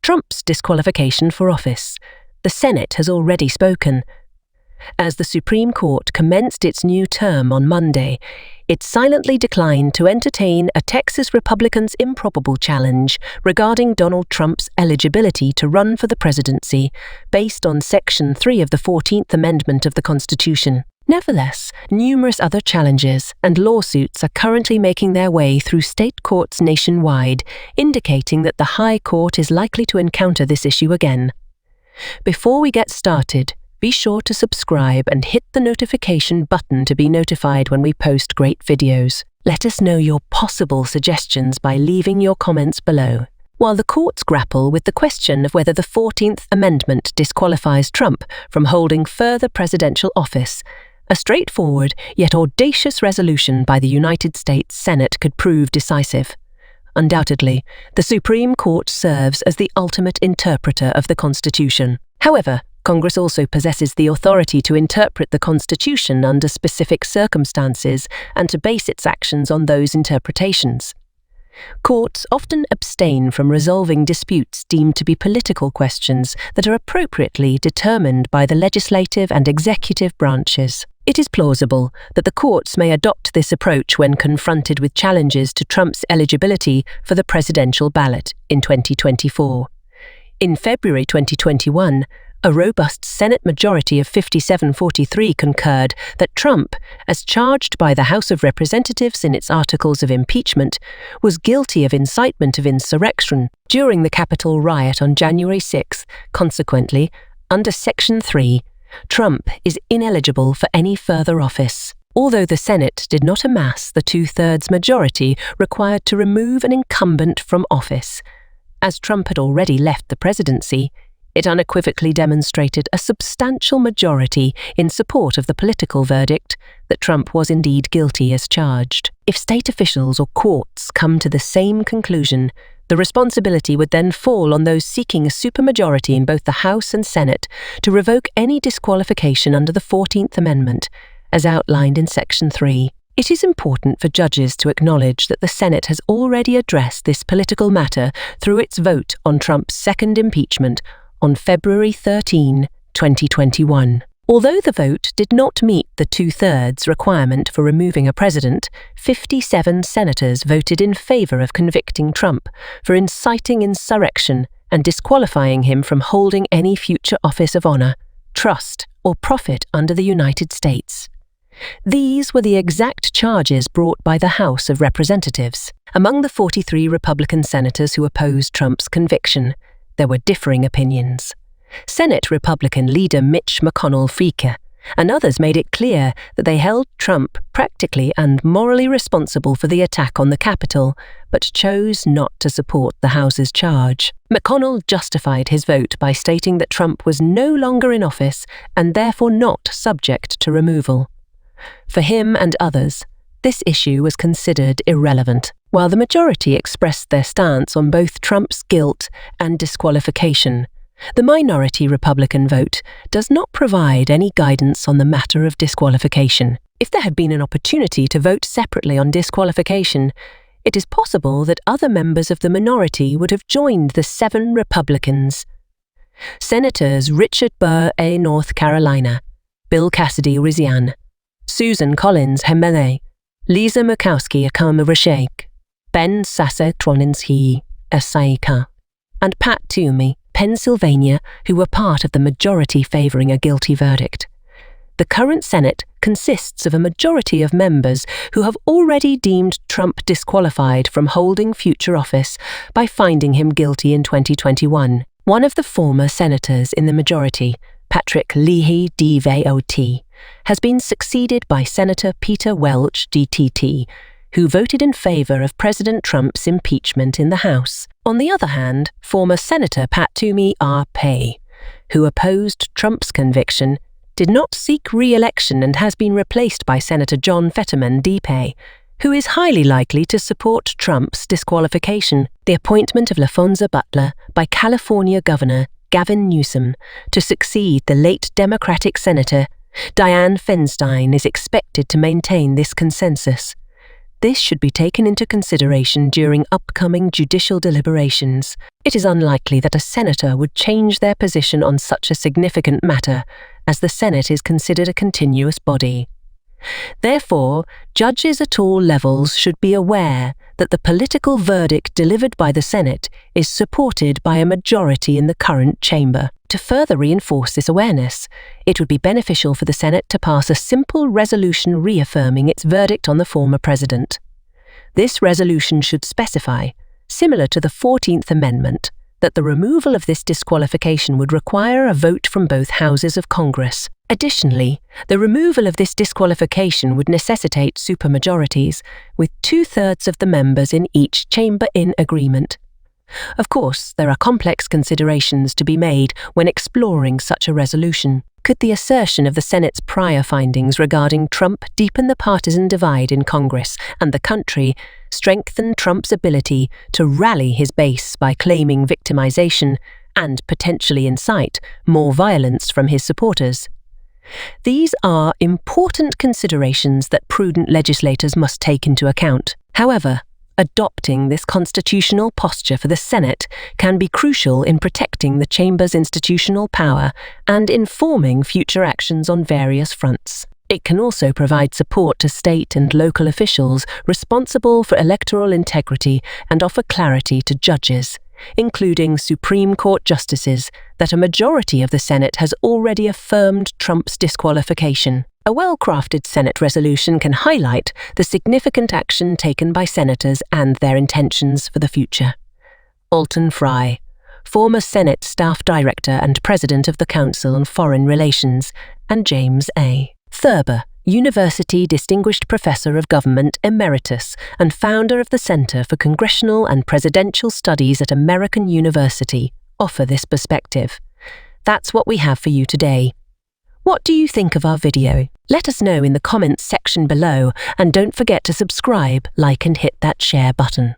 Trump's disqualification for office. The Senate has already spoken. As the Supreme Court commenced its new term on Monday, it silently declined to entertain a Texas Republican's improbable challenge regarding Donald Trump's eligibility to run for the presidency based on Section 3 of the 14th Amendment of the Constitution. Nevertheless, numerous other challenges and lawsuits are currently making their way through state courts nationwide, indicating that the High Court is likely to encounter this issue again. Before we get started, be sure to subscribe and hit the notification button to be notified when we post great videos. Let us know your possible suggestions by leaving your comments below. While the courts grapple with the question of whether the 14th Amendment disqualifies Trump from holding further presidential office, a straightforward yet audacious resolution by the United States Senate could prove decisive. Undoubtedly, the Supreme Court serves as the ultimate interpreter of the Constitution. However, Congress also possesses the authority to interpret the Constitution under specific circumstances and to base its actions on those interpretations. Courts often abstain from resolving disputes deemed to be political questions that are appropriately determined by the legislative and executive branches. It is plausible that the courts may adopt this approach when confronted with challenges to Trump's eligibility for the presidential ballot in 2024. In February 2021, a robust Senate majority of 57-43 concurred that Trump, as charged by the House of Representatives in its articles of impeachment, was guilty of incitement of insurrection during the Capitol riot on January 6. Consequently, under Section 3, Trump is ineligible for any further office. Although the Senate did not amass the two-thirds majority required to remove an incumbent from office, as Trump had already left the presidency, it unequivocally demonstrated a substantial majority in support of the political verdict that Trump was indeed guilty as charged. If state officials or courts come to the same conclusion, the responsibility would then fall on those seeking a supermajority in both the House and Senate to revoke any disqualification under the 14th Amendment, as outlined in Section 3. It is important for judges to acknowledge that the Senate has already addressed this political matter through its vote on Trump's second impeachment on February 13, 2021. Although the vote did not meet the two-thirds requirement for removing a president, 57 senators voted in favor of convicting Trump for inciting insurrection and disqualifying him from holding any future office of honor, trust, or profit under the United States. These were the exact charges brought by the House of Representatives. Among the 43 Republican senators who opposed Trump's conviction, there were differing opinions. Senate Republican leader Mitch McConnell and others made it clear that they held Trump practically and morally responsible for the attack on the Capitol, but chose not to support the House's charge. McConnell justified his vote by stating that Trump was no longer in office and therefore not subject to removal. For him and others, this issue was considered irrelevant. While the majority expressed their stance on both Trump's guilt and disqualification, the minority Republican vote does not provide any guidance on the matter of disqualification. If there had been an opportunity to vote separately on disqualification, it is possible that other members of the minority would have joined the 7 Republicans. Senators Richard Burr, North Carolina, Bill Cassidy, Louisiana, Susan Collins, Hemene, Lisa Murkowski, Oklahoma, Ben Sasser, Troninski, Saika, and Pat Toomey, Pennsylvania, who were part of the majority favoring a guilty verdict. The current Senate consists of a majority of members who have already deemed Trump disqualified from holding future office by finding him guilty in 2021. One of the former senators in the majority, Patrick Leahy, DVOT, has been succeeded by Senator Peter Welch, DTT, who voted in favor of President Trump's impeachment in the House. On the other hand, former Senator Pat Toomey R.P., who opposed Trump's conviction, did not seek re-election and has been replaced by Senator John Fetterman D.P., who is highly likely to support Trump's disqualification. The appointment of LaFonza Butler by California Governor Gavin Newsom to succeed the late Democratic Senator Dianne Feinstein is expected to maintain this consensus. This should be taken into consideration during upcoming judicial deliberations. It is unlikely that a senator would change their position on such a significant matter, as the Senate is considered a continuous body. Therefore, judges at all levels should be aware that the political verdict delivered by the Senate is supported by a majority in the current chamber. To further reinforce this awareness, it would be beneficial for the Senate to pass a simple resolution reaffirming its verdict on the former president. This resolution should specify, similar to the 14th Amendment, that the removal of this disqualification would require a vote from both houses of Congress. Additionally, the removal of this disqualification would necessitate supermajorities, with 2/3 of the members in each chamber in agreement. Of course, there are complex considerations to be made when exploring such a resolution. Could the assertion of the Senate's prior findings regarding Trump deepen the partisan divide in Congress and the country, strengthen Trump's ability to rally his base by claiming victimization, and potentially incite more violence from his supporters? These are important considerations that prudent legislators must take into account. However, adopting this constitutional posture for the Senate can be crucial in protecting the chamber's institutional power and informing future actions on various fronts. It can also provide support to state and local officials responsible for electoral integrity and offer clarity to judges, including Supreme Court justices, that a majority of the Senate has already affirmed Trump's disqualification. A well-crafted Senate resolution can highlight the significant action taken by senators and their intentions for the future. Alton Fry, former Senate Staff Director and President of the Council on Foreign Relations, and James A. Thurber, University Distinguished Professor of Government Emeritus and founder of the Center for Congressional and Presidential Studies at American University, offer this perspective. That's what we have for you today. What do you think of our video? Let us know in the comments section below, and don't forget to subscribe, like and hit that share button.